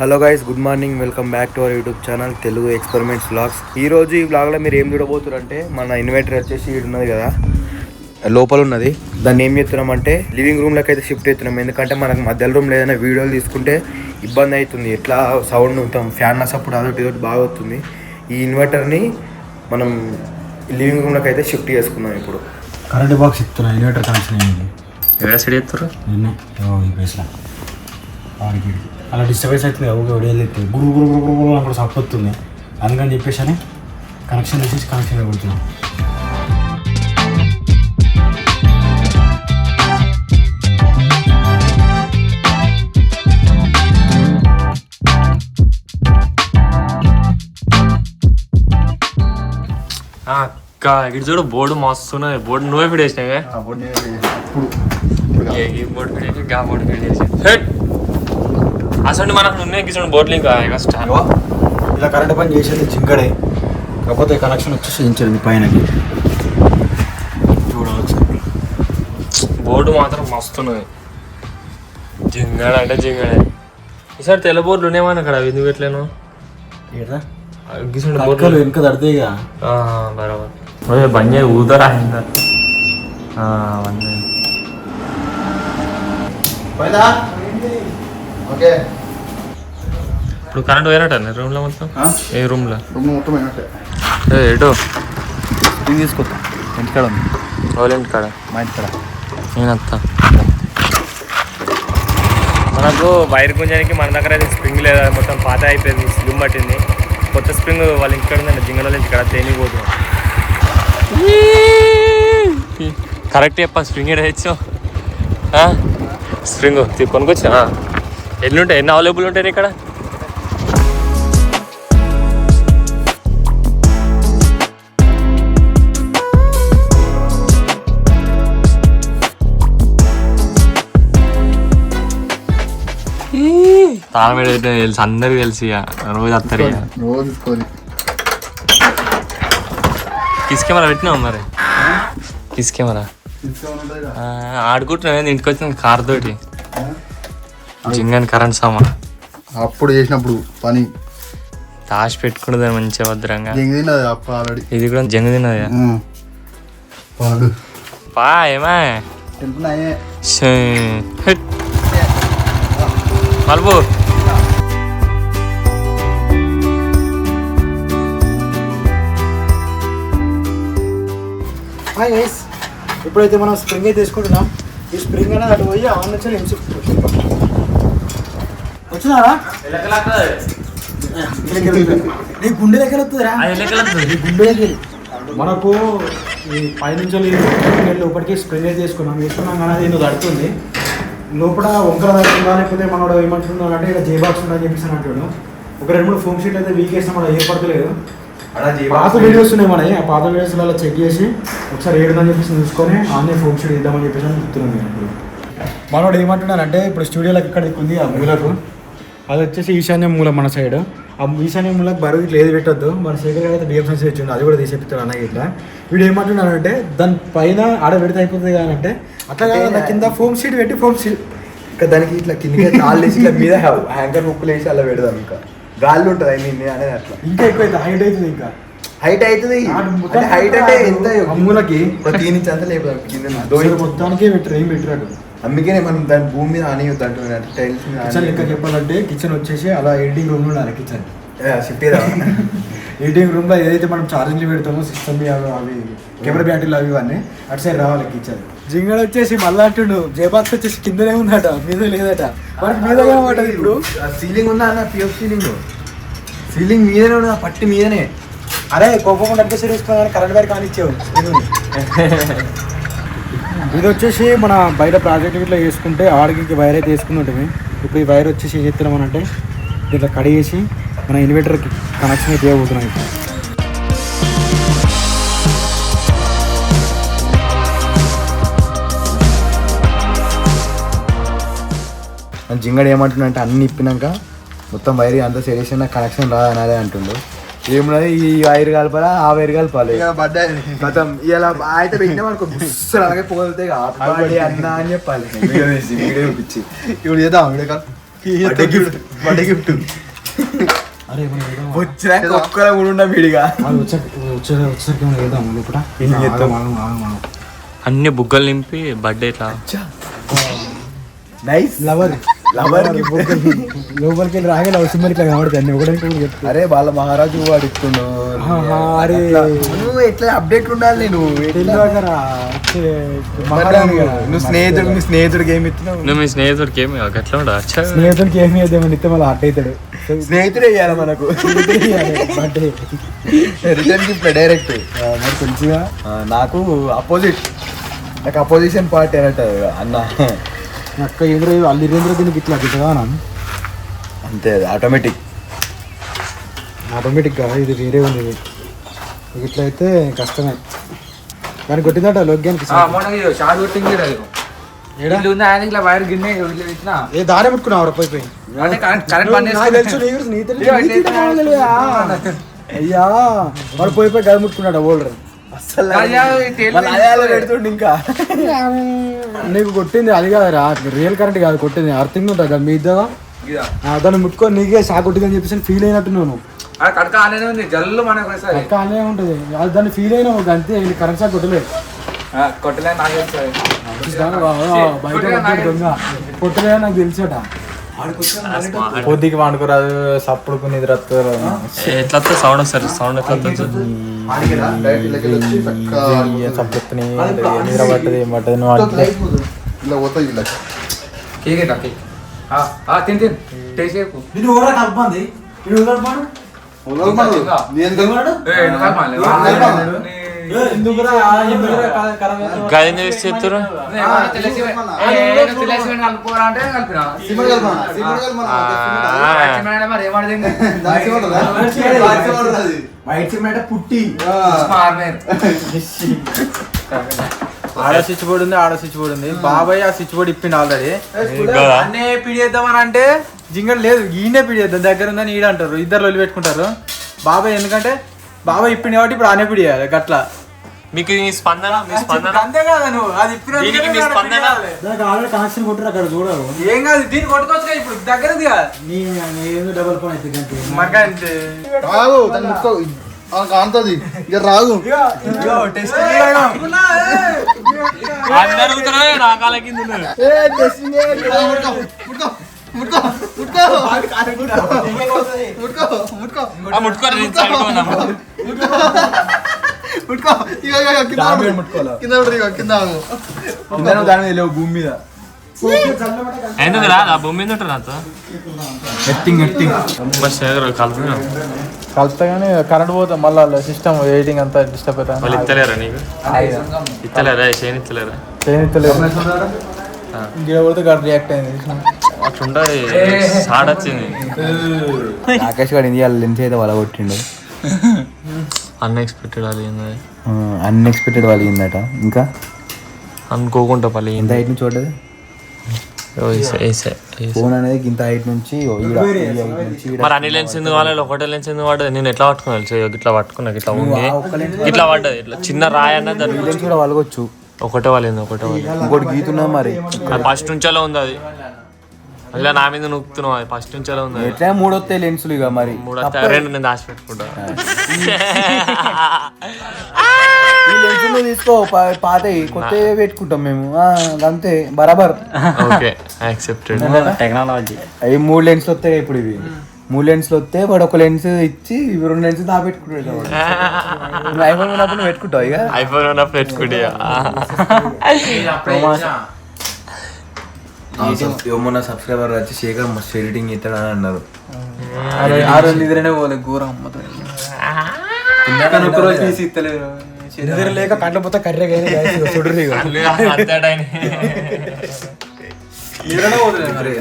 Hello guys, good morning. Welcome back to our YouTube channel Telugu experiments vlogs. ఈరోజు ఈ వ్లాగ్లో మీరు ఏం చూడబోతున్నారంటే, మన ఇన్వర్టర్ వచ్చేసి ఇక్కడ ఉన్నది కదా, లోపల ఉన్నది. దాన్ని ఏం చేస్తున్నామంటే లివింగ్ రూమ్లోకి అయితే షిఫ్ట్ అవుతున్నాం. ఎందుకంటే మనకు మధ్యలో రూమ్లో ఏదైనా వీడియోలు తీసుకుంటే ఇబ్బంది అవుతుంది. ఎట్లా సౌండ్ ఉంటాం, ఫ్యాన్ సపోర్ట్ అదొకటి ఇదొకటి బాగా అవుతుంది. ఈ ఇన్వర్టర్ని మనం లివింగ్ రూమ్లోకి అయితే షిఫ్ట్ చేసుకున్నాం. ఇప్పుడు కరెంట్ బాక్స్ ఇస్తున్నా, ఇన్వర్టర్ కనెక్షన్ అయింది. ఎవరు సెట్ చేస్తారు ఈ ప్లేస్లో వాడికి అలా డిస్టర్బెన్స్ అవుతుంది. ఒక వీడియోలు ఎత్తుంది గురు గురు గురు గురు గురు అక్కడ సప్ వస్తుంది. అందుకని చెప్పేసి అని కనెక్షన్ తీసేసి కనెక్షన్ కొడుతున్నాం. అక్క ఇక్కడ చూడు బోర్డు మస్తున్నది. బోర్డు నువ్వే ఫిట్ చేసినావే. ఈ బోర్డు ఫిట్ చేసి గా బోర్డు ఫిట్ చేసి అసలు మనకు ఉన్నాయి కిచన్ బోర్డులు ఇంకా కష్టం. ఇలా కరెంట్ పని చేసేది జింగడే, కాకపోతే కనెక్షన్ వచ్చేసి చేయించండి పైనకి. చూడవచ్చు బోర్డు మాత్రం మస్తున్నది. జింగడ అంటే జింగడే. ఈసారి తెల్ల బోర్డులు ఉన్నాయమని అక్కడ ఎందుకు పెట్టలేను బోర్డు వెనుక తడితే బరాబర్ బంద్ చేయి ఊదరా ఇప్పుడు కరెంట్ పోయినట్టు రూమ్లో మొత్తం. ఏ రూమ్లో మొత్తం అయినట్టే. ఎటు తీసుకొస్తా ఇంటికాడ ఉంది. వాళ్ళ ఇంటికాడ మా ఇంటికాడ నేను వస్తా. మనకు వైర్ గుంజానికి మన దగ్గర అయితే స్ప్రింగ్ లేదా, మొత్తం పాత అయిపోయింది, స్లిమ్ పట్టింది. కొత్త స్ప్రింగ్ వాళ్ళ ఇంటికాడ ఉందండి, జింగల ఇంటికాడ తేనిపోతున్నాం. కరెక్ట్ చెప్పా, స్ప్రింగ్ ఎక్కడ తెచ్చావు? స్ప్రింగ్ కొనుక్కొచ్చా. ఎన్ని అవైలబుల్ ఉంటాయి ఇక్కడ? తాళమేడ తెలుసు, అందరికి తెలిసి రోజు వస్తారు. కిస్కెమరా పెట్టినావు మరి? కిస్కెమరా ఆడుకుంటున్నావు ఇంటికి వచ్చిన కార్ తోటి జింగని కరెంట్ సామా అప్పుడు చేసినప్పుడు పని దాచి పెట్టుకున్నది మంచిగా భద్రంగా. ఆల్రెడీ ఇది కూడా జంగు తిన్నది. పా ఏమా మలుపు ఇప్పుడైతే మనం స్ప్రింగ్ అయితే తీసుకుంటున్నాం. ఈ స్ప్రింగ్ అనేది అటు పోయి ఆన్ నుంచి వచ్చినారా నీ గుండె దగ్గర వస్తుందిరా, నీ గుండె దగ్గర. మనకు ఈ పైనుంచి లోపలికి స్ప్రింగ్ అయితే వేసుకున్నాం కానీ అది నువ్వు తడుతుంది. లోపల వంకర తడుతుందా లేకపోతే మనోడు ఏమంటున్నాడు అంటే ఇక్కడ జే బాక్స్ ఉందని చెప్పేసి అంటాడు. ఒక 2-3 ఫోమ్ షీట్ అయితే వీక్ వేసినా మనం ఏర్పడలేదు. పాత వీడియోస్ ఉన్నాయి మన, ఆ పాత వీడియోస్లలో చెక్ చేసి ఒకసారి ఏడుదని చెప్పేసి చూసుకొని ఆన్లైన్ ఫోమ్ షీట్ ఇద్దామని చెప్పేసి అని చెప్తున్నాను నేను. ఇప్పుడు మనోడు ఏమంటున్నానంటే ఇప్పుడు స్టూడియోలోకి ఇక్కడికి ఉంది ఆ మూలకు, అది వచ్చేసి ఈశాన్య మూల మన సైడ్. ఆ ఈశాన్య మూలకు బరువు ఇట్లా ఏది పెట్టద్దు. మన శేఖర్ గారు అయితే బియ్యం సంచి వచ్చిండు, అది కూడా తీసేపిస్తాడు అన్నకి. ఇట్లా వీడు ఏమంటున్నానంటే దాని పైన ఆడ పెడితే అయిపోతుంది కానీ అంటే అట్లా కాదు, కింద ఫోమ్ షీట్ పెట్టి ఫోమ్ షీట్ ఇంకా దానికి ఇట్లా కింద కాళ్ళు వేసి ఇట్లా మీద హ్యాంకర్ ముక్కులు వేసి అలా పెడదాం. ఇంకా గాలి ఉంటుంది అనేది అట్లా ఇంకా ఎక్కువ అయితే హైట్ అవుతుంది. ఇంకా హైట్ అవుతుంది. హైట్ అంటే ఎంత అమ్ములకి 3 ఇంచ్ అంతా లేకపోతే కింద మొత్తానికే పెట్టరు, ఏం పెట్టరాడు. అందుకనే మనం దాని భూమి మీద ఆనేయొద్దు అంటున్నాడు. టైల్స్ మీద కిచెన్ లెక్క చెప్పాలంటే కిచెన్ వచ్చేసి అలా ఎడిటింగ్ రూమ్ లో ఉండాలి. కిచెన్ షిఫ్ట్ ఎడిటింగ్ రూమ్ లో ఏదైతే మనం ఛార్జింగ్లు పెడతామో సిస్టమ్ అవి కెమెరా బ్యాటరీలు అవి ఇవన్నీ అటు సైడ్ రావాలి. కిచెన్ జింగడ వచ్చేసి మళ్ళా అంటుండు జయబాక్స్ వచ్చేసి కిందనే ఉందట, మీద లేదట. మనకి మీద పడ్డది. ఇప్పుడు సీలింగ్ ఉందా అన్న? పిఎఫ్ సీలింగ్ మీదనే ఉన్నదా? పట్టి మీదనే. అరే కోపకుండా అంటే సీరియస్ కరెంట్ వైర్ కానిచ్చావు. ఇది వచ్చేసి మన బయట ప్రాజెక్ట్ ఇట్లా వేసుకుంటే ఆడికి వైర్ అయితే వేసుకుని ఉంటుంది. ఇప్పుడు ఈ వైర్ వచ్చేసి ఏం చెప్తున్నాం అంటే ఇట్లా కడిగేసి మన ఇన్వర్టర్కి కనెక్షన్ అయితే ఇవ్వబోతున్నాం. జింగడు ఏమంటున్నా అంటే అన్ని ఇప్పినాక మొత్తం వైర్ అంతా సెట్ నాకు కనెక్షన్ రాదనాలే అంటుండు. ఏమున్నది ఈ వైర్ కలపాలా ఆ వైర్ కలపాలి మొత్తం ఇలా అయితే పెట్టినా మనకు బుస్సు అలాగే పోతే అన్న అని చెప్పాలి. చూపించి ఇప్పుడు చేద్దాం వీడియో కాల్. గిఫ్ట్ అరే మనం ఏదో వచ్చినాక ఒక్కరే కూడా ఉండ విడిగా వచ్చేసరికి మనం ఏదో లోపల ఏం చేస్తాం? అన్ని బుగ్గలు నింపి బర్త్డే ఇట్లా నైస్ లవర్ లవర్ లోపలికి వెళ్ళి రాగా లవ్ సింబల్ ఇట్లా కనబడుతుంది అన్ని ఒకటి అరే వాళ్ళ మహారాజు వాడు ఇస్తుండు అరే నువ్వు ఎట్లా అప్డేట్ ఉండాలి నువ్వు నువ్వు స్నేహితుడికి ఏమి ఇస్తున్నావు నువ్వు మీ స్నేహితుడికి ఏమి అట్లా ఉండ స్నేహితుడికి ఏమి వేద్దామని ఇస్తే మళ్ళీ హట్ అవుతాడు స్నేహితుడే ఇవ్వాలి మనకు బర్త్డే రిటర్న్ గిఫ్ట్ డైరెక్ట్ మరి కొంచెంగా నాకు అపోజిట్ నాకు అపోజిషన్ పార్టీ అన్నట్టు అన్న అక్క ఎదురు అల్లిరేంద్ర దీనికి ఇట్లా గిట్టగా అంతే అది ఆటోమేటిక్ ఆటోమేటిక్గా ఇది వేరే ఉంది ఇది ఇట్లా అయితే కష్టమే కానీ కొట్టిందట లోగ్యానికి ఏ దారి ముట్టుకున్నావు పోయి నాకు తెలుసు నీ తెలుసు అయ్యా వాడు పోయి గది ముట్టుకున్నాడు ఓల్డర్ పెడుతుండే ఇంకా నీకు కొట్టింది అది కాదురా రియల్ కరెంట్ కాదు కొట్టింది అర్థం ఉంటుంది కదా మీ ఇద్దరు దాన్ని ముట్టుకొని నీకే షాక్ కొట్టిందని చెప్పేసి ఫీల్ అయినట్టు నువ్వు కడక ఆనే ఉంది జల్లు మనకు అక్క అనే ఉంటుంది అది దాన్ని ఫీల్ అయినా అంతే కరెంట్ షాక్ కొట్టలేదు కొట్టలే నాకు బయట కొట్టాడు దొంగ కొట్టలే నాకు తెలిసాట పొద్దుకి వండుకోరాదు సప్పుడు నిద్ర ఎట్లా సౌండ్ వస్తారు సౌండ్ ఎట్లా వస్తుంది సప్పుడు నిద్ర పట్టదు ఏం పట్టదు నువ్వు కేక్ కేక్ తిని తిని టేస్ట్ చేయకు నేను ఓరా కలపంది గది వేసి చెప్తారు పుట్టి ఆడ స్విచ్ బోర్డు ఉంది ఆడ స్విచ్ బోర్డు ఉంది బాబాయ్ ఆ స్విచ్ బోర్డు ఇప్పిండి ఆల్రెడీ అన్నే పిడిచేద్దామని అంటే జింగల్ లేదు ఈయనే పిడిచేద్దాం దగ్గర ఉందని ఈడ అంటారు ఇద్దరు వదిలి పెట్టుకుంటారు బాబాయ్ ఎందుకంటే బాబాయ్ ఇప్పిండి కాబట్టి ఇప్పుడు ఆనే పిడియాలి గట్లా మీకు ఈ స్పందన మీ స్పందన అంతే కదా నువ్వు అది దీనికి మీ స్పందన దానికి ఆల్రెడీ కనెక్షన్ కొట్టారు అక్కడ చూడరు ఏం కాదు దీన్ని కొట్టుకోవచ్చు ఇప్పుడు దగ్గర ఉంది కదా నేను డబల్ ఫోన్ అయితే మాకు అంతే కాంతది ఇక రాదు అందరు రాకాల కింద దాని లేవు భూమి మీద ఎందుకు రాదా భూమి మీద ఉంటారు నాతో కలుపుతున్నా కలుస్తా కానీ కరెంట్ పోతాం మళ్ళీ సిస్టమ్ ఎడిటింగ్ అంతా డిస్టర్బ్ అవుతాయి వాళ్ళు ఇస్తలేరా నీకు ఇస్తలేరా చేయని ఇస్తలేరా గిడబడితే గడ రియాక్ట్ అయింది అట్లుండే సాడ్ వచ్చింది రాకేష్ గారు ఇండియా లెన్స్ అయితే వాళ్ళ కొట్టిండు అన్ఎక్స్పెక్టెడ్ అది అన్ఎక్స్పెక్టెడ్ వాళ్ళిందట ఇంకా అనుకోకుండా పల్లి ఎంత హైట్ నుంచి చూడదు ఫోన్ అనేది ఇంత హైట్ నుంచి మరి అన్ని లెన్స్ ఎందుకు కావాలి ఒకటే లెన్స్ ఎందుకు పడ్డది నేను ఎట్లా పట్టుకున్నాను ఇట్లా పట్టుకున్నా ఇట్లా ఉంది ఇట్లా పడ్డది ఇట్లా చిన్న రాయి అన్నది దాని లెన్స్ కూడా వాళ్ళకొచ్చు ఒకటే వాళ్ళింది ఒకటే వాళ్ళు ఇంకోటి గీతున్నా మరి ఫస్ట్ నుంచేలా ఉంది అది అలా నా మీద నొక్కుతున్నావు అది ఫస్ట్ నుంచేలా ఉంది ఎట్లా మూడు వస్తాయి లెన్సులు ఇక మరి రెండు నేను దాచి పెట్టుకుంటా ఈ లెన్సులు తీసుకో పాతవి కొత్తవి పెట్టుకుంటాం మేము అంతే బరాబర్ ఓకే యాక్సెప్టెడ్ టెక్నాలజీ అవి 3 లెన్స్లు వస్తాయి ఇప్పుడు ఇవి 3 లెన్స్లు వస్తే వాడు ఒక లెన్స్ ఇచ్చి 2 లెన్స్ దాపెట్టుకుంటాడు ఐఫోన్ ఉన్నప్పుడు పెట్టుకుంటావు ఇక ఐఫోన్ ఉన్నప్పుడు పెట్టుకుంటే మొన్న సబ్స్క్రైబర్ వచ్చి శేఖర్ మస్తు ఎడిటింగ్ ఇస్తాడు అని అన్నారు ఆ రోజు నిద్రనే పోలే ఘోరం తీసి ఇస్తలేరు నిద్ర లేక కండ్ల పోతే కర్రే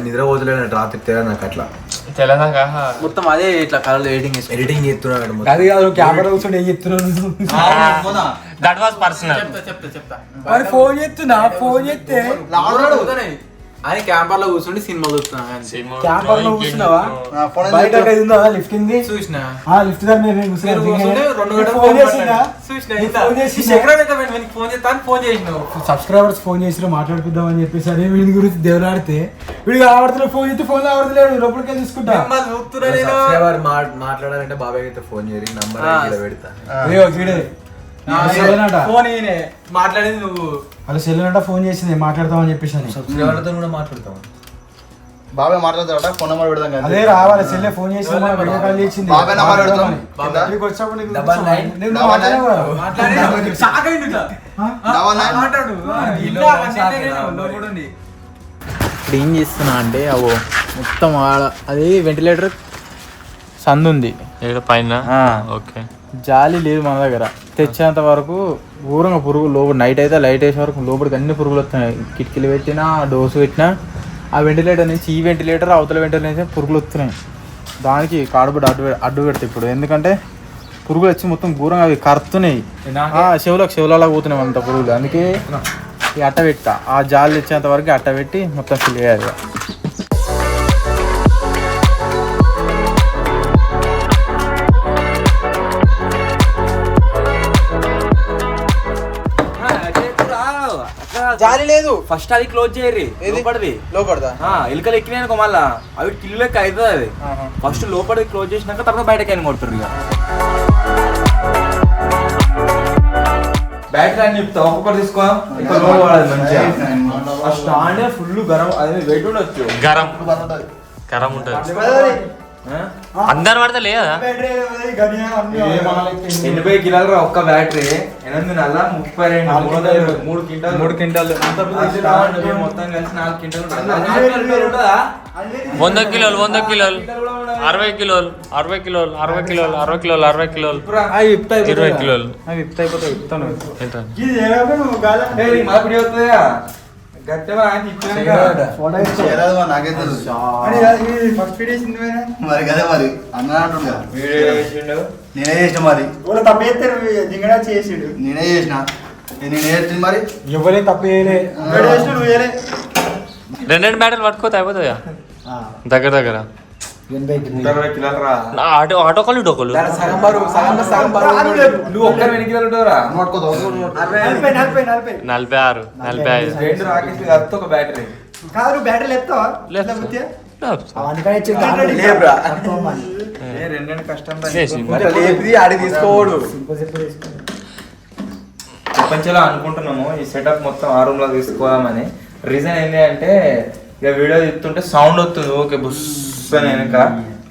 నిద్ర పోతలేదు రాత్రి తెరా నాకు అట్లా తెలంగాణ మొత్తం అదే ఇట్లా కలర్ ఎడిటింగ్ చేస్తున్నాడు అది కాదు కెమెరా కూర్చొని ఏం చెప్తున్నాను దట్ వాస్ పర్సనల్ మరి ఫోన్ చేస్తున్నా ఫోన్ చేస్తే అని క్యాంపర్ లో కూర్చుండి సినిమా చూస్తున్నా క్యాంపర్ లో కూర్చున్నావా ఫోన్ బయట అది ఉందా లిఫ్ట్ కింది చూసిన లిఫ్ట్ దగ్గర నేను మీరు కూర్చుంటే 2 గంటలు ఫోన్ చేసిందా చూసిన నీకు ఫోన్ చేసిందా? శంకరాడు అయితే వీనికి ఫోన్ చేస్తాను ఫోన్ చేసినావు సబ్స్క్రైబర్స్ ఫోన్ చేసి మాట్లాడిపిద్దామని చెప్పేసి అదే వీడి గురించి దేవులాడితే వీడికి ఆడుతున్నాడు ఫోన్ చేస్తే ఫోన్ ఆడతలేడు లోపలికి వెళ్ళి తీసుకుంటా మిమ్మల్ని చూస్తున్నా నేను మాట్లాడాలంటే బాబాయ్ అయితే ఫోన్ చేయరు నంబర్ పెడతా అయ్యో వీడే సెల్లనట ఫోన్ ఈయనే మాట్లాడేది నువ్వు వాళ్ళ సెల్లనట ఫోన్ చేసింది మాట్లాడతామని చెప్పేసి అని సబ్స్క్రైబర్లతో కూడా మాట్లాడతాం బాబాయ్ మాట్లాడతాడట ఫోన్ నెంబర్ పెడదాం కదా అదే రావాలి సెల్లే ఫోన్ చేసి వీడియో కాల్ చేసింది బాబాయ్ నెంబర్ పెడతాం ఇక్కడికి వచ్చినప్పుడు నీకు 99 నువ్వు మాట్లాడావు కదా. మాట్లాడేది షాక్ అయింది ఇట్లా. 99 మాట్లాడు ఇల్లు అవన్నీ నేను లోపల ఉండి. ఇప్పుడు ఏం చేస్తున్నా అంటే అవో మొత్తం అది వెంటిలేటర్ సందు ఉంది పైన ఆ. ఓకే జాలి లేదు మన దగ్గర తెచ్చేంత వరకు ఘోరంగా పురుగు లోపల నైట్ అయితే లైట్ వేసే వరకు లోపలికి అన్ని పురుగులు వస్తున్నాయి కిటికీలు పెట్టినా డోర్స్ పెట్టినా ఆ వెంటిలేటర్ నుంచి ఈ వెంటిలేటర్ అవతల వెంటిలేటర్ నుంచి పురుగులు వస్తున్నాయి దానికి కార్డుబోర్డ్ అడ్డు పెడతాయి ఇప్పుడు ఎందుకంటే పురుగులు వచ్చి మొత్తం ఘోరంగా అవి కరుతున్నాయి చెవులలా పోతున్నాయి అంత పురుగులు అందుకే ఈ అట్ట పెట్టా ఆ జాలి తెచ్చేంత వరకు అట్ట పెట్టి మొత్తం ఫిల్ చేయాలి జాలి లేదు ఫస్ట్ అది క్లోజ్ చేయరి లోపడిది లోపడదా ఎలుకలు ఎక్కినాయనుకో మళ్ళా అవి కిల్లు లెక్క అవుతుంది అది ఫస్ట్ లోపలిది క్లోజ్ చేసినాక తర్వాత బయటకి అయిన కొడుతురు ఇక బ్యాటరీ అని చెప్తా ఒక్కొక్కటి తీసుకో మంచిగా స్టాండ్ ఫుల్ గరం అది వెయిట్ ఉండొచ్చు గరం ఉంటుంది అందరు పడతా లేదా 80 కిలోలు రా ఒక్క బ్యాటరీ 8 నెలల 32 3 క్వింటాలు మొత్తం కలిసి 4 క్వింటాలు 100 కిలోలు 60 కిలోలు 60 కిలోలు 60 కిలోలు 60 కిలోలు 60 కిలోలు 60 కిలోలు 20 కిలోలు అవి ఇప్తాయిపోతాయి ఇప్తాను ఎంత గట్టెవా నాకే తెలుసు మరి కదా మరి అన్న అంటుండగా నేనే చేసిన మరి నేనే చేసిన నేనే చేస్తుంది మరి ఎవరే తప్పు చేయలే రెండు బ్యాటరీలు పట్టుకోతే అయిపోతుందా దగ్గర దగ్గర ఆటో కాలు ఇటో కాలు నువ్వు ఒక్క 20 కిలోలు ఉంటావురా 46 45 రెండు రాకేష్ కలిపితే ఒక బ్యాటరీ రెండు కష్టం లేపిది ఆడి తీసుకోవడు ప్రపంచంలో అనుకుంటున్నాము ఈ సెటప్ మొత్తం ఆ రూమ్ లో తీసుకోవాలని రీజన్ ఏంటి అంటే ఇక వీడియో తీస్తుంటే సౌండ్ వస్తుంది ఓకే బుస్ అని వెనక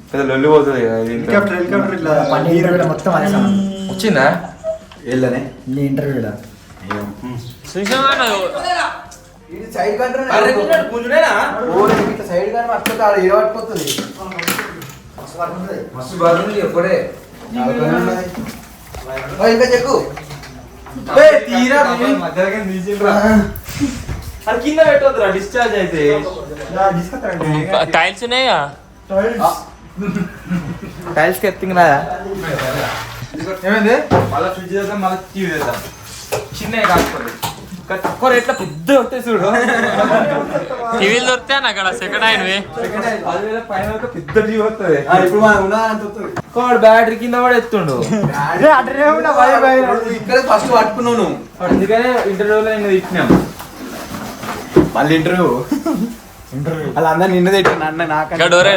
పెద్ద లొల్లి పోతుంది కదా ఇది వచ్చిందా వెళ్ళనే నీ ఇంటర్వ్యూలా సైడ్ కంట్రీ సైడ్ కానీ పట్టుకుంటే ఆడ ఏ పట్టుకోతుంది మస్తు బాగుంది ఎప్పుడే ఇంకా చెక్కు తీరా మధ్యలో తీసిండ్రా అది కింద పెట్టొద్దురా డిశ్చార్జ్ అయితే టైల్స్ ఉన్నాయా టైల్స్ కి ఎత్తింగ్ రాదా ఏమైంది మళ్ళీ ఫ్రిడ్జ్ చేద్దాం మళ్ళీ టీవీ చేద్దాం చిన్నవి కాకపోతే తక్కువ రేట్లో పెద్ద వస్తాయి చూడు టీవీలు దొరుకుతాయి అక్కడ సెకండ్ హ్యాండ్ 10,000 పైన పెద్ద టీవీ వస్తుంది ఇప్పుడు వాడు బ్యాటరీ కింద వాడు ఎత్తుండు ఇక్కడ ఫస్ట్ పట్టుకున్నావు నువ్వు అందుకనే ఇంటర్వ్యూలో నేను ఇచ్చినాం మళ్ళీ ఇంటర్వ్యూ వాళ్ళందరూ నిన్న తిట్టిన అన్న నాకు డోరే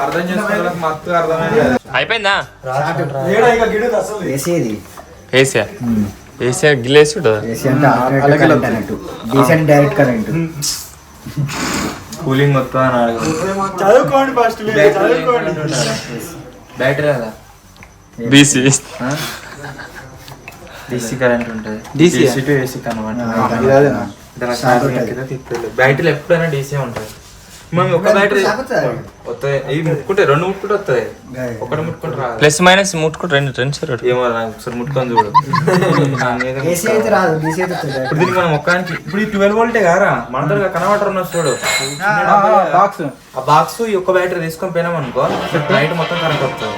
అర్థం చేసుకోవడానికి మస్తు అర్థమైంది అయిపోయిందా వేసేది ఏసీయా ఏసీయా గిలేసి ఉంటుంది ఏసీ అంటే కరెంట్ అన్నట్టు డీసెంట్ డైరెక్ట్ కరెంట్ కూలింగ్ మొత్తం అని అడగదు చదువుకోండి ఫస్ట్ బ్యాటరీ అదా బీసీ డీసీ కరెంట్ ఉంటుంది DC డీసీ టు ఏసీ కనమాట బ్యాటరీలు ఎప్పుడైనా డీసీ ఉంటుంది మనం ఒక బ్యాటరీ వస్తాయి ఇవి ముట్టుకుంటే 2 ముట్టుకుంటే వస్తాయి ఒకటి ముట్టుకుంటే రాదు ప్లస్ మైనస్ ముట్టుకుంటే రెండు సరే ఏమో నాకు ఒకసారి ముట్టుకొని చూడు ఏసీ అయితే రాదు డీసీ అయితే ఇప్పుడు దీనికి మనం ఒక్కడానికి ఇప్పుడు ఈ 12 వోల్టే కారా మన దగ్గర కన్వర్టర్ ఉన్న చూడు బాక్స్ ఆ బాక్స్ ఈ ఒక్క బ్యాటరీ తీసుకొని పోయినాం అనుకో నైట్ మొత్తం కరెంట్ వస్తుంది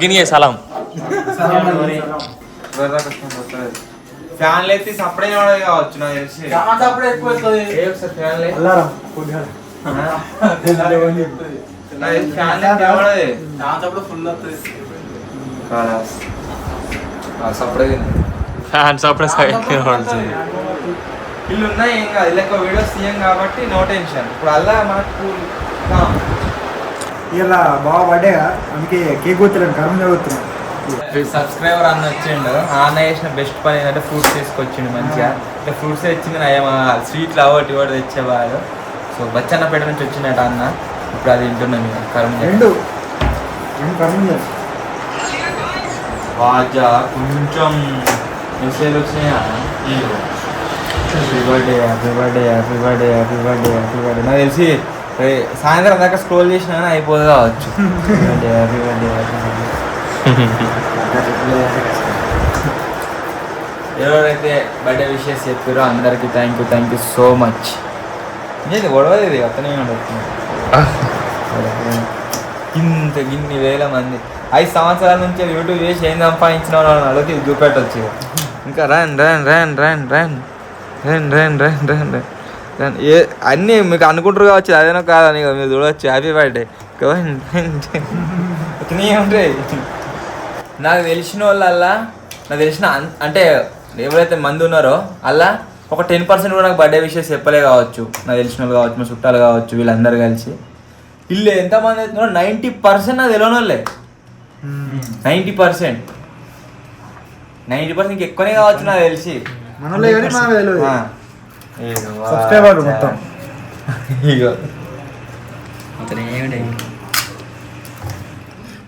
గిని సలాం ఫ్యాన్లు ఎత్తి సప్పుడే కావచ్చు నాకు తెలిసి అప్పుడు ఎక్కువ వస్తుంది. ఏ ఒకసారి ఫ్యాన్లు ఎత్తి. అల్లారం పొద్దుగాల. నాకు తెలిసి ఫ్యాన్లు ఎత్తి ఎవడది? ఫుల్ వస్తుంది. ఖలాస్. సప్పుడే ఫ్యాన్స్ అప్పుడే ఇల్లు ఉన్నాయి ఏం కాదు ఇలా వీడియోస్ తీయం కాబట్టి నో టెన్షన్. ఇప్పుడు అలా మనకు ఇలా బాగా పడ్డాగా అందుకే కేక్ కొత్తలేను కర్మ కొత్తున్నాను. సబ్స్క్రైబర్ అన్న వచ్చిండు. అన్న చేసిన బెస్ట్ పని ఏంటంటే ఫ్రూట్స్ తీసుకొచ్చిండు మంచిగా. ఇట్లా ఫ్రూట్స్ తెచ్చింది స్వీట్లు అవటి ఇవాడు తెచ్చేవాడు. సో బచ్చన్నపేట నుంచి వచ్చినట్ట అన్న. ఇప్పుడు అది తింటున్నాం ఇక కర్మ రెండు కర్మ వాజా కొంచెం మెసేజ్ వచ్చినాయా happy birthday happy birthday happy birthday happy birthday happy birthday నాకు తెలిసి సాయంత్రం దాకా స్క్రోల్ చేసినా కానీ అయిపోదు కావచ్చు. హ్యాపీ బర్త్డే హ్యాపీ బర్త్డే ఎవరైతే బర్త్డే విషెస్ చెప్పారో అందరికీ థ్యాంక్ యూ సో మచ్. నేను గొడవది ఇది అతనే ఉండొచ్చు. ఇన్ని వేల మంది 5 సంవత్సరాల నుంచి యూట్యూబ్ చేసి ఏం సంపాదించిన వాళ్ళని అడిగితే ఇది చూపెట్టవచ్చు. ఇంకా ఏ అన్నీ మీకు అనుకుంటారు కావచ్చు అదేనో కాదని మీరు చూడవచ్చు. హ్యాపీ బర్త్డే ఉంటాయి. నాకు తెలిసిన వాళ్ళల్లా నాకు తెలిసిన అంటే ఎవరైతే మంది ఉన్నారో అలా ఒక 10% కూడా నాకు బర్త్డే విషయం చెప్పలే కావచ్చు. నాకు తెలిసిన వాళ్ళు కావచ్చు, మా చుట్టాలు కావచ్చు, వీళ్ళందరూ కలిసి ఇల్లు ఎంతమంది అవుతున్నారో 90% నాకు తెలియని వాళ్ళే. 90% ఇంక ఎక్కువనే కావచ్చు నాకు తెలిసి. సబ్స్క్రైబర్ మొత్తం ఇగో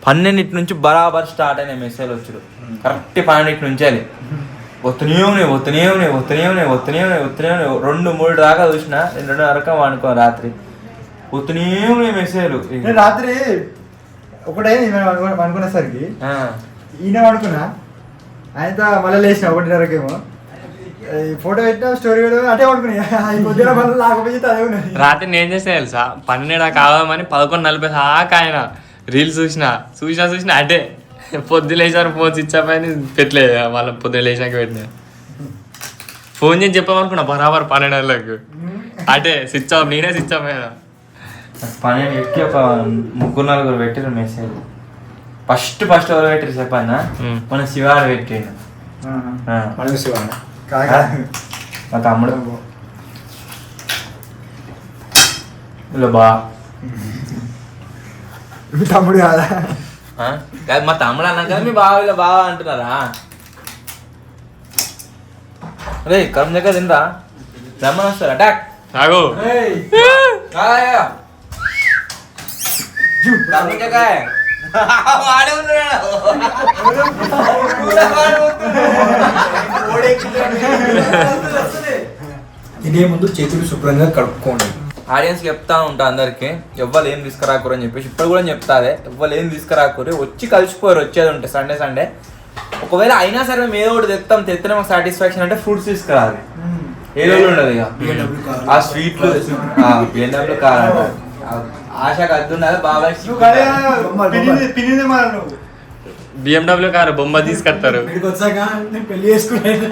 12 నుంచి బరాబర్ స్టార్ట్ అయిన మెసేజ్ వచ్చాడు. కరెక్ట్ 12 నుంచి అది వస్తూనే 2-3 దాకా చూసిన. 2:30 అనుకో రాత్రి వస్తూనే మెసేజ్లు. రాత్రి ఒకటే అనుకునేసరికి ఈయన అనుకున్నా ఆయనతో మళ్ళీ లేచిన 1:30కేమో ఫోటో పెట్టిన స్టోరీ అటే పడుకున్నా మళ్ళీ లేకపోతే అదే ఉన్నది. రాత్రి నేను చేస్తే తెలుసా 12 కావాలని 11:40 దాకా ఆయన రీల్స్ చూసిన అటే పొద్దు లేచారు ఫోన్ స్విచ్ ఆఫ్ అని పెట్టలేదు. మళ్ళీ పొద్దున లేచాక పెట్టినా ఫోన్ చేసి చెప్పామనుకున్నా బరాబర్ 12 అటే స్విచ్ ఆఫ్. నేనే స్విచ్ ఆఫ్ అయినా. 12 ఎక్కి ఒక 3-4 పెట్టారు మెసేజ్. ఫస్ట్ ఎవరు పెట్టారు చెప్పానా? మన శివాడు పెట్టాడు. మా తమ్ముడు ఇలా బా తమ్ముడు కాదా? మా తమ్ముడు అన్నాక మీ బావ ఇలా బావ అంటున్నారా? రే కరం దగ్గర తిందా రమ్మని వస్తారు అటాక్ ఆగు. తినే ముందు చేతులు శుభ్రంగా కడుక్కోండి. ఆడియన్స్ చెప్తా ఉంటా అందరికి ఎవ్వరు ఏం తీసుకురాకూరు అని చెప్పేసి. ఇప్పుడు కూడా చెప్తాదే ఎవ్వరు ఏం తీసుకురాకూరు, వచ్చి కలిసిపోయారు. వచ్చేది ఉంటే సండే ఒకవేళ అయినా సరే మేము ఏదో ఒకటి తెత్తనే మాకు సాటిస్ఫాక్షన్ అంటే ఫ్రూట్స్ తీసుకురాలి. ఏదో ఉండదు ఇక ఆ స్వీట్లు BMW కార్ ఆశకు అద్దున్నది బాబాయ్ BMW కారు బొమ్మ తీసుకొస్తారు. పెళ్లి చేసుకున్నాను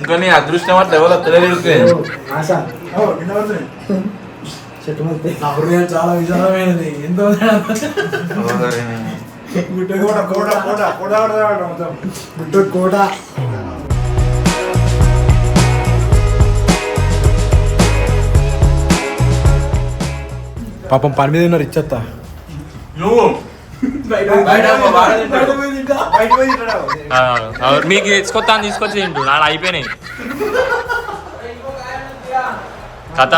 ఇంకా నీ అదృష్టం అట్లా ఎవరో తెలియదు. చాలా విశాలమైనది. ఎంతో కోట పాపం పని మీద ఉన్నారు. ఇచ్చేస్తా నువ్వు మీకు తెచ్చుకొస్తా అని తీసుకొచ్చి తింటు నాడు అయిపోయినాయి కథ.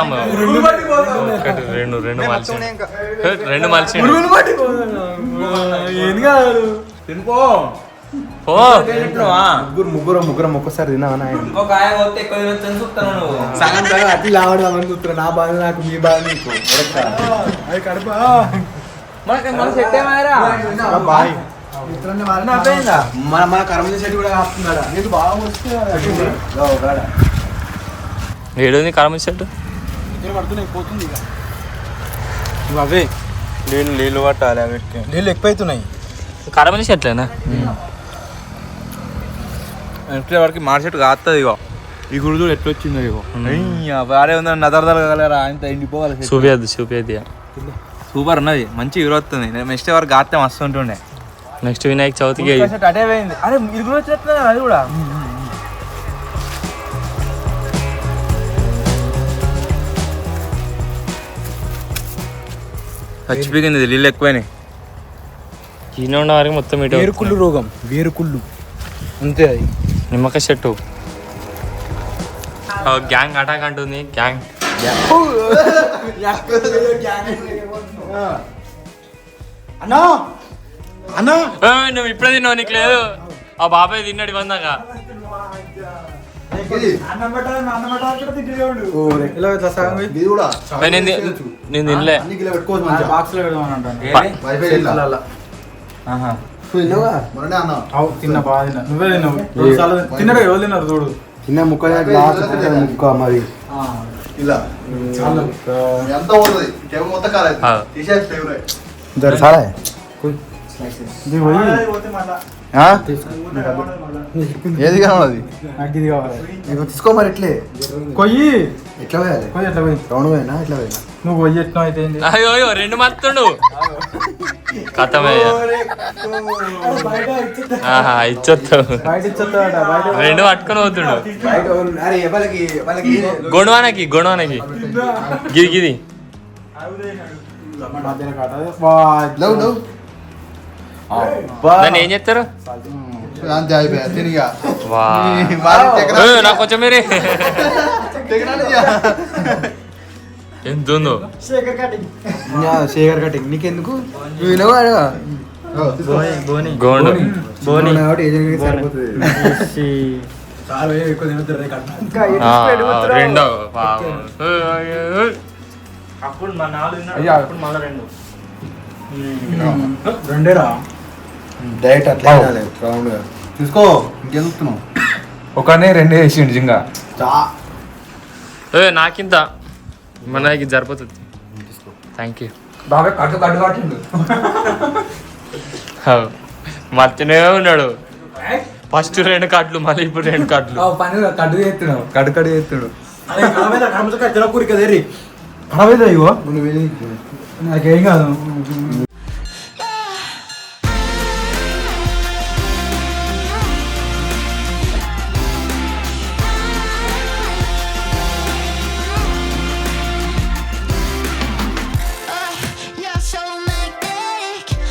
రెండు మలిసి ముగ్గురం ఒక్కసారి తిన్నావా? సగం అతి లావడామని చూస్తున్నా. నా బాధ నాకు, మీ బాధ నీకు. అది కడపా మన కర్మ చేసేది కూడా కాస్తున్నాడా? నీకు బాగా వస్తుంది. ఏడుంది కర్మ చెట్టు పడుతున్నాయి పోతుంది. ఇక నువ్వు అవే నీళ్ళు పట్టాలి వీటికి. నీళ్ళు ఎక్కువైతున్నాయి. కారం అనేసి ఎట్లనా ఎట్లా వాడికి మార్కెట్ కాస్తుంది ఇగో. ఈ గుడి ఎట్లా వచ్చిందో ఇగో. బాగా ఉందని నదరదలగలరా అంత ఎండిపోవాలి. చూపేది సూపర్ ఉన్నది, మంచి హీరో వస్తుంది. నెక్స్ట్ వరకు గాస్తే మస్తు ఉంటుండే. నెక్స్ట్ వినాయక చవితికి అటే పోయింది. అరే మీరు కూడా వచ్చేస్తుంది అది కూడా. చచ్చిపోయింది, నీళ్ళు ఎక్కువైనాయి. ఈయన ఉన్న వారికి మొత్తం ఇటు వేరుకుళ్ళు రోగం, వేరుకుళ్ళు అంతే. అది నిమ్మకాయ చెట్టు గ్యాంగ్ అటాక్ అంటుంది. గ్యాంగ్ అన్నా అన్నా నువ్వు ఇప్పుడే తిన్నావు, నీకు లేదు. ఆ బాబాయ్ తిన్నాడు ఇవ్వందాక. ఇలా ఇట్లా సగం పోయి ఇది కూడా నేను తినలే. అన్ని కిలో పెట్టుకోవచ్చు మంచిగా. బాక్స్ లో పెడదామని అంటాను. వైఫై ఇల్లా. మొన్ననే అన్నా. తిన్నా బాగా తిన్నా. నువ్వే తిన్నావు. చాలా తిన్నాడు. ఎవరు తిన్నారు చూడు. చిన్న ముక్క గ్లాస్ ముక్క మరి ఇలా చాలా ఎంత పోతుంది టేబుల్ మొత్తం కాలేదు. ఆ. T-shirt favourite. సరే ఇది పోయి ఏది కావాలి నాకు ఇది కావాలి. నీకు తీసుకో మరి ఎట్లే కొయ్యి ఎట్లా పోయాలి కొయ్యి ఎట్లా పోయి రౌండ్ పోయినా ఎట్లా పోయినా నువ్వు కొయ్యి ఎట్లా అయితే ఏంది? అయ్యో అయ్యో రెండు మత్తుండు కథమయ్యా. ఇచ్చొస్తావు బయట ఇచ్చేస్తాడట. బయట రెండు పట్టుకొని పోతుండు. అరే వాళ్ళకి గొడవానకి గిది గిది మధ్యన కాట. వా, లవ్ లవ్ దాన్ని ఏం చేస్తారు? అంతే అయిపోయా తినిగా వా మరి నాకు కొంచెం మీరే ఎంత ఉందో. శేఖర్ కటింగ్ నీకెందుకు నువ్వు వినవా గోండు చాలా ఎక్కువ తినొద్దు రే కట్ట. రెండో రెండేరా డైరెక్ట్ అట్లా రౌండ్ గా తీసుకో ఇంకెళ్తున్నావు. ఒకనే రెండు వేసిండు జింగా. నాకింత మనకి సరిపోతుంది. Thank you. బాబాయ్ కట్టు కట్టు కట్టిండు. మర్చినే ఉన్నాడు. ఫస్ట్ రెండు కట్లు మళ్ళీ ఇప్పుడు రెండు కట్లు. పని కట్టు చేస్తున్నావు, కట్టు కట్టు చేస్తున్నాడు. కడమేదా ఇగో నాకేం కాదు.